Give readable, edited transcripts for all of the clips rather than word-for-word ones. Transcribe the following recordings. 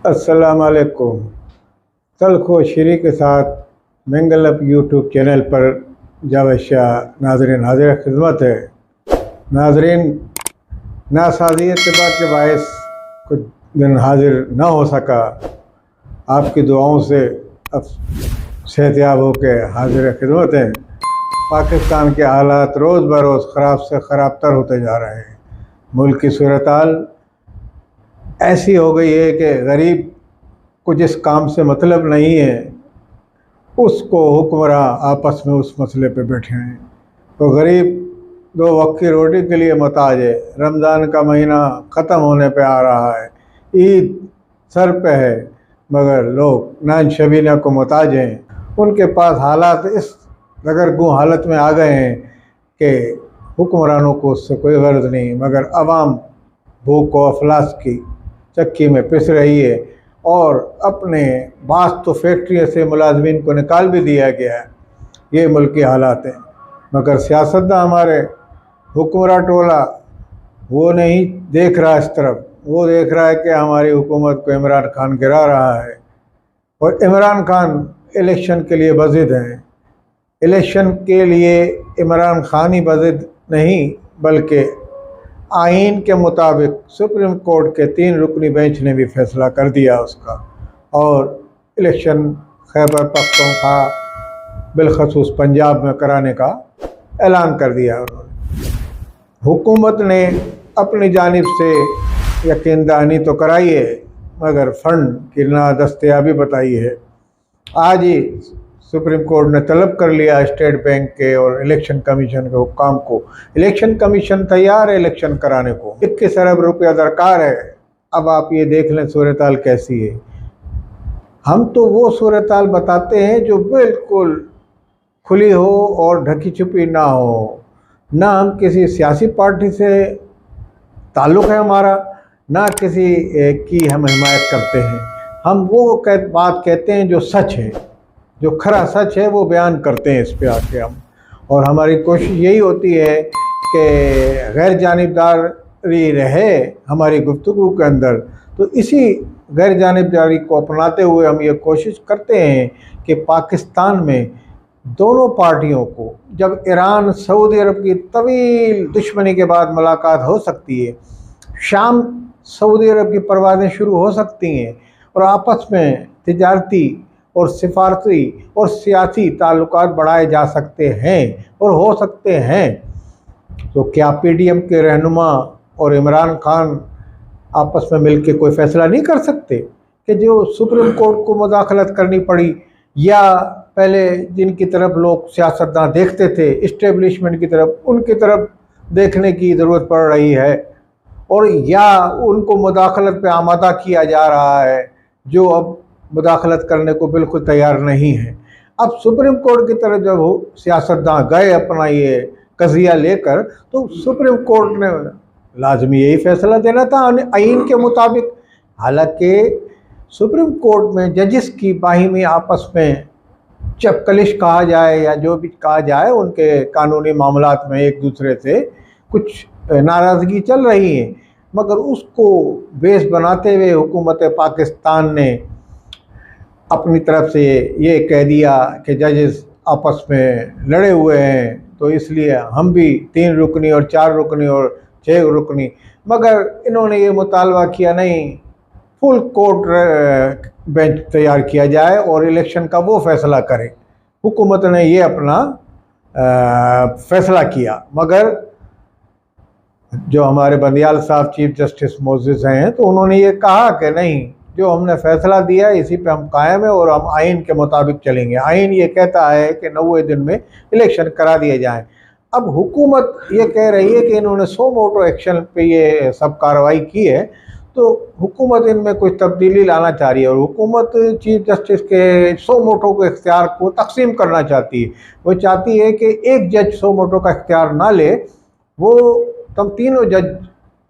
السلام علیکم۔ تلخ و شیریں کے ساتھ منگل اپ یوٹیوب چینل پر جاوید شاہ ناظرین حاضر خدمت ہے۔ ناظرین، ناسازی اتباع کے باعث کچھ دن حاضر نہ ہو سکا، آپ کی دعاؤں سے اب صحتیاب ہو کے حاضر خدمت ہیں۔ پاکستان کے حالات روز بروز خراب سے خراب تر ہوتے جا رہے ہیں۔ ملک کی صورتحال ایسی ہو گئی ہے کہ غریب کو جس کام سے مطلب نہیں ہے اس کو حکمراں آپس میں اس مسئلے پہ بیٹھے ہیں۔ تو غریب 2 وقت کی روٹی کے لیے محتاج ہے۔ رمضان کا مہینہ ختم ہونے پہ آ رہا ہے، عید سر پہ ہے، مگر لوگ نان شبینہ کو محتاج ہیں۔ ان کے پاس حالات اس دگرگوں حالت میں آ گئے ہیں کہ حکمرانوں کو اس سے کوئی غرض نہیں، مگر عوام بھوک و افلاس کی چکی میں پس رہی ہے۔ اور اپنے بعض تو فیکٹریوں سے ملازمین کو نکال بھی دیا گیا ہے۔ یہ ملکی حالات ہیں، مگر سیاستداں ہمارے حکمراں ٹولہ وہ نہیں دیکھ رہا اس طرف، وہ دیکھ رہا ہے کہ ہماری حکومت کو عمران خان گرا رہا ہے، اور عمران خان الیکشن کے لیے بضد ہیں۔ الیکشن کے لیے عمران خان ہی بضد نہیں بلکہ آئین کے مطابق سپریم کورٹ کے 3 رکنی بینچ نے بھی فیصلہ کر دیا اس کا، اور الیکشن خیبر پختونخوا بالخصوص پنجاب میں کرانے کا اعلان کر دیا انہوں نے۔ حکومت نے اپنی جانب سے یقین دہانی تو کرائی ہے، مگر فنڈ کی نادستیابی بتائی ہے۔ آج ہی سپریم کورٹ نے طلب کر لیا اسٹیٹ بینک کے اور الیکشن کمیشن کے حکام کو۔ الیکشن کمیشن تیار ہے الیکشن کرانے کو، 21 ارب روپیہ درکار ہے۔ اب آپ یہ دیکھ لیں صورتحال کیسی ہے۔ ہم تو وہ صورتحال بتاتے ہیں جو بالکل کھلی ہو اور ڈھکی چھپی نہ ہو۔ نہ ہم کسی سیاسی پارٹی سے تعلق ہے ہمارا، نہ کسی کی ہم حمایت کرتے ہیں۔ ہم وہ بات کہتے ہیں جو سچ ہے، جو کھرا سچ ہے وہ بیان کرتے ہیں اس پہ آ کے ہم۔ اور ہماری کوشش یہی ہوتی ہے کہ غیر جانبداری رہے ہماری گفتگو کے اندر۔ تو اسی غیر جانبداری کو اپناتے ہوئے ہم یہ کوشش کرتے ہیں کہ پاکستان میں دونوں پارٹیوں کو، جب ایران سعودی عرب کی طویل دشمنی کے بعد ملاقات ہو سکتی ہے، شام سعودی عرب کی پروازیں شروع ہو سکتی ہیں، اور آپس میں تجارتی اور سفارتی اور سیاسی تعلقات بڑھائے جا سکتے ہیں اور ہو سکتے ہیں، تو کیا پی ڈی ایم کے رہنما اور عمران خان آپس میں مل کے کوئی فیصلہ نہیں کر سکتے؟ کہ جو سپریم کورٹ کو مداخلت کرنی پڑی، یا پہلے جن کی طرف لوگ سیاستداں دیکھتے تھے اسٹیبلشمنٹ کی طرف، ان کی طرف دیکھنے کی ضرورت پڑ رہی ہے، اور یا ان کو مداخلت پہ آمادہ کیا جا رہا ہے جو اب مداخلت کرنے کو بالکل تیار نہیں ہے۔ اب سپریم کورٹ کی طرف جب سیاستداں گئے اپنا یہ قضیہ لے کر، تو سپریم کورٹ نے لازمی یہی فیصلہ دینا تھا آئین کے مطابق۔ حالانکہ سپریم کورٹ میں ججز کی باہمی آپس میں چپکلش کہا جائے یا جو بھی کہا جائے، ان کے قانونی معاملات میں ایک دوسرے سے کچھ ناراضگی چل رہی ہے، مگر اس کو بیس بناتے ہوئے حکومت پاکستان نے اپنی طرف سے یہ کہہ دیا کہ ججز آپس میں لڑے ہوئے ہیں، تو اس لیے ہم بھی 3 رکنی اور 4 رکنی اور 6 رکنی، مگر انہوں نے یہ مطالبہ کیا نہیں، فل کورٹ بینچ تیار کیا جائے اور الیکشن کا وہ فیصلہ کرے۔ حکومت نے یہ اپنا فیصلہ کیا، مگر جو ہمارے بندیال صاحب چیف جسٹس معزز ہیں تو انہوں نے یہ کہا کہ نہیں، جو ہم نے فیصلہ دیا ہے اسی پہ ہم قائم ہیں اور ہم آئین کے مطابق چلیں گے۔ آئین یہ کہتا ہے کہ 90 دن میں الیکشن کرا دیے جائیں۔ اب حکومت یہ کہہ رہی ہے کہ انہوں نے سو موٹو ایکشن پہ یہ سب کارروائی کی ہے، تو حکومت ان میں کچھ تبدیلی لانا چاہ رہی ہے، اور حکومت چیف جسٹس کے 100 موٹو کے اختیار کو تقسیم کرنا چاہتی ہے۔ وہ چاہتی ہے کہ ایک جج 100 موٹو کا اختیار نہ لے، وہ تم تینوں جج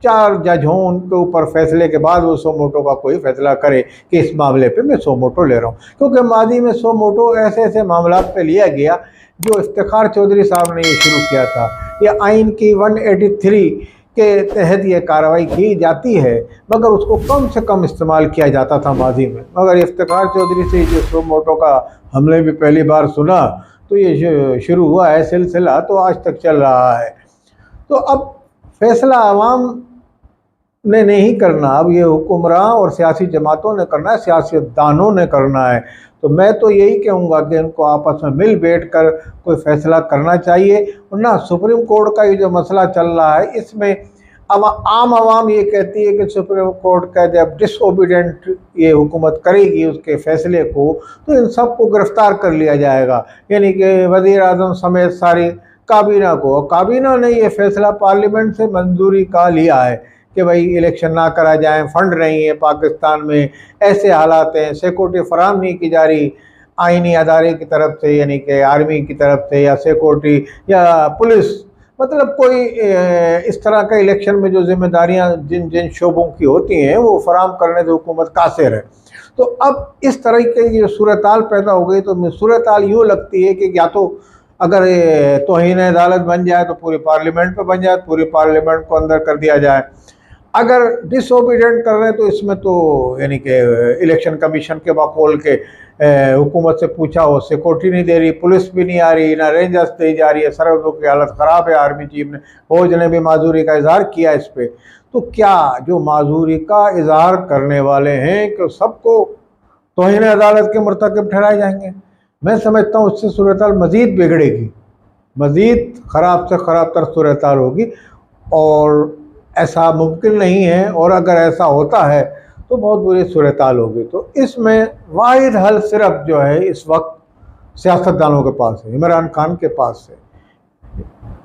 4 جج ہوں، ان کے اوپر فیصلے کے بعد وہ 100 موٹو کا کوئی فیصلہ کرے کہ اس معاملے پہ میں 100 موٹو لے رہا ہوں۔ کیونکہ ماضی میں 100 موٹو ایسے معاملات پہ لیا گیا جو افتخار چودھری صاحب نے یہ شروع کیا تھا۔ یہ آئین کی 183 کے تحت یہ کارروائی کی جاتی ہے، مگر اس کو کم سے کم استعمال کیا جاتا تھا ماضی میں۔ مگر افتخار چودھری سے جو سو موٹو کا ہم نے بھی پہلی بار سنا تو یہ شروع ہوا ہے سلسلہ، تو آج تک چل رہا ہے۔ تو اب فیصلہ عوام نے نہیں کرنا، اب یہ حکمراں اور سیاسی جماعتوں نے کرنا ہے، سیاستدانوں نے کرنا ہے۔ تو میں تو یہی کہوں گا کہ ان کو آپس میں مل بیٹھ کر کوئی فیصلہ کرنا چاہیے، ورنہ سپریم کورٹ کا یہ جو مسئلہ چل رہا ہے اس میں عام عوام یہ کہتی ہے کہ سپریم کورٹ کا جب ڈس اوبیڈینٹ یہ حکومت کرے گی اس کے فیصلے کو تو ان سب کو گرفتار کر لیا جائے گا، یعنی کہ وزیر اعظم سمیت ساری کابینہ کو۔ کابینہ نے یہ فیصلہ پارلیمنٹ سے منظوری کا لیا ہے کہ بھائی الیکشن نہ کرا جائیں، فنڈ نہیں ہے پاکستان میں، ایسے حالات ہیں، سیکورٹی فراہم نہیں کی جا رہی آئینی ادارے کی طرف سے، یعنی کہ آرمی کی طرف سے یا سیکورٹی یا پولیس، مطلب کوئی اس طرح کا الیکشن میں جو ذمہ داریاں جن شعبوں کی ہوتی ہیں وہ فراہم کرنے سے حکومت قاصر ہے۔ تو اب اس طرح کی جو صورتحال پیدا ہو گئی، تو صورتحال یوں لگتی ہے کہ یا تو اگر توہین عدالت بن جائے تو پوری پارلیمنٹ پہ بن جائے، پوری پارلیمنٹ کو اندر کر دیا جائے۔ اگر ڈس اوبیڈینٹ کر رہے ہیں تو اس میں تو یعنی کہ الیکشن کمیشن کے بقول کے حکومت سے پوچھا ہو، سیکورٹی نہیں دے رہی، پولیس بھی نہیں آ رہی، نہ رینجرز دی جا رہی ہے، سرحدوں کی حالت خراب ہے، آرمی چیف نے فوج نے بھی معذوری کا اظہار کیا اس پہ۔ تو کیا جو معذوری کا اظہار کرنے والے ہیں کہ سب کو توہین عدالت کے مرتکب ٹھہرائے جائیں گے؟ میں سمجھتا ہوں اس سے صورتحال مزید بگڑے گی، مزید خراب سے خراب تر صورتحال ہوگی، اور ایسا ممکن نہیں ہے، اور اگر ایسا ہوتا ہے تو بہت بری صورتحال ہوگی۔ تو اس میں واحد حل صرف جو ہے اس وقت سیاستدانوں کے پاس ہے، عمران خان کے پاس ہے،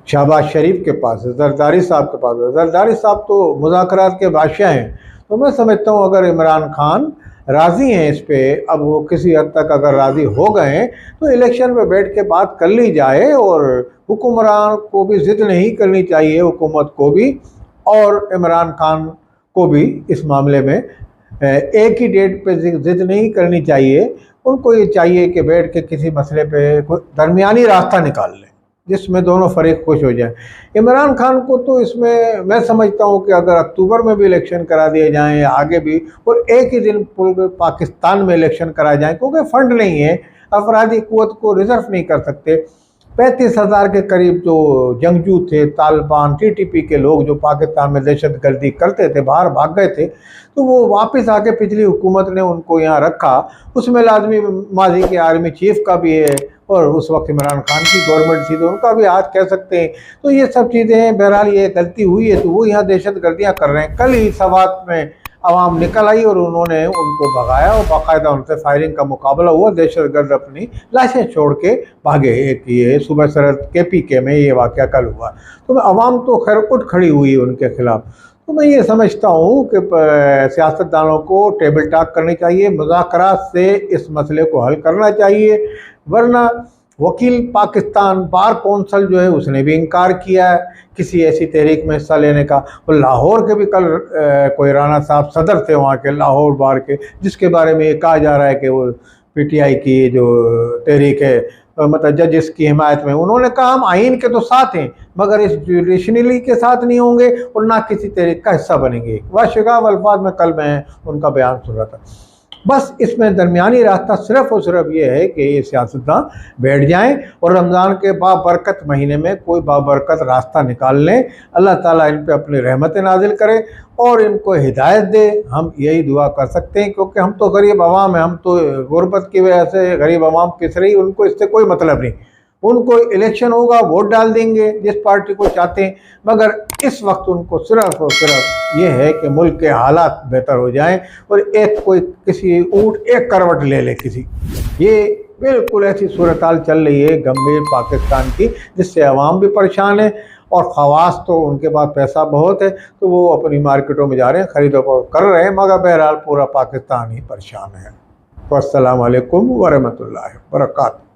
شہباز شریف کے پاس ہے، زرداری صاحب کے پاس ہے۔ زرداری صاحب تو مذاکرات کے بادشاہ ہیں، تو میں سمجھتا ہوں اگر عمران خان راضی ہیں اس پہ، اب وہ کسی حد تک اگر راضی ہو گئے ہیں تو الیکشن پہ بیٹھ کے بات کر لی جائے، اور حکمران کو بھی ضد نہیں کرنی چاہیے، حکومت کو بھی اور عمران خان کو بھی اس معاملے میں ایک ہی ڈیٹ پہ ضد نہیں کرنی چاہیے۔ ان کو یہ چاہیے کہ بیٹھ کے کسی مسئلے پہ کوئی درمیانی راستہ نکال لیں جس میں دونوں فریق خوش ہو جائیں۔ عمران خان کو تو اس میں سمجھتا ہوں کہ اگر اکتوبر میں بھی الیکشن کرا دیے جائیں یا آگے بھی، اور ایک ہی دن پاکستان میں الیکشن کرا جائیں، کیونکہ فنڈ نہیں ہے، افرادی قوت کو ریزرو نہیں کر سکتے۔ 35,000 کے قریب جو جنگجو تھے، طالبان ٹی ٹی پی کے لوگ جو پاکستان میں دہشت گردی کرتے تھے، باہر بھاگ گئے تھے، تو وہ واپس آ کے پچھلی حکومت نے ان کو یہاں رکھا۔ اس میں لازمی ماضی کے آرمی چیف کا بھی ہے، اور اس وقت عمران خان کی گورنمنٹ تھی تو ان کا بھی ہاتھ کہہ سکتے ہیں۔ تو یہ سب چیزیں ہیں، بہرحال یہ غلطی ہوئی ہے تو وہ یہاں دہشت گردیاں کر رہے ہیں۔ کل ہی سوات میں عوام نکل آئی اور انہوں نے ان کو بھگایا، اور باقاعدہ ان سے فائرنگ کا مقابلہ ہوا، دہشت گرد اپنی لاشیں چھوڑ کے بھاگے۔ ایک یہ صوبہ سرحد KPK میں یہ واقعہ کل ہوا، تو عوام تو خیر اٹھ کھڑی ہوئی ان کے خلاف۔ تو میں یہ سمجھتا ہوں کہ سیاستدانوں کو ٹیبل ٹاک کرنی چاہیے، مذاکرات سے اس مسئلے کو حل کرنا چاہیے، ورنہ وکیل پاکستان بار کونسل جو ہے اس نے بھی انکار کیا ہے کسی ایسی تحریک میں حصہ لینے کا۔ اور لاہور کے بھی کل کوئی رانا صاحب صدر تھے وہاں کے لاہور بار کے، جس کے بارے میں یہ کہا جا رہا ہے کہ وہ PTI کی جو تحریک ہے، مطلب ججز کی حمایت میں، انہوں نے کہا ہم آئین کے تو ساتھ ہیں مگر اس جوڈیشنری کے ساتھ نہیں ہوں گے اور نہ کسی تحریک کا حصہ بنیں گے۔ واشگاف الفاظ میں کل میں ان کا بیان سن رہا تھا۔ بس اس میں درمیانی راستہ صرف اور صرف یہ ہے کہ یہ سیاستدان بیٹھ جائیں اور رمضان کے بابرکت مہینے میں کوئی بابرکت راستہ نکال لیں۔ اللہ تعالیٰ ان پہ اپنی رحمت نازل کرے اور ان کو ہدایت دے، ہم یہی دعا کر سکتے ہیں، کیونکہ ہم تو غریب عوام ہیں، ہم تو غربت کی وجہ سے غریب عوام پس رہی، ان کو اس سے کوئی مطلب نہیں۔ ان کو الیکشن ہوگا ووٹ ڈال دیں گے جس پارٹی کو چاہتے ہیں، مگر اس وقت ان کو صرف اور صرف یہ ہے کہ ملک کے حالات بہتر ہو جائیں اور کوئی کسی اونٹ ایک کروٹ لے لے کسی۔ یہ بالکل ایسی صورتحال چل رہی ہے گمبھیر پاکستان کی، جس سے عوام بھی پریشان ہے اور خواص تو ان کے پاس پیسہ بہت ہے تو وہ اپنی مارکیٹوں میں جا رہے ہیں، خرید و فروخت کر رہے ہیں، مگر بہرحال پورا پاکستان ہی پریشان ہے۔ والسلام علیکم ورحمۃ اللہ وبرکاتہ۔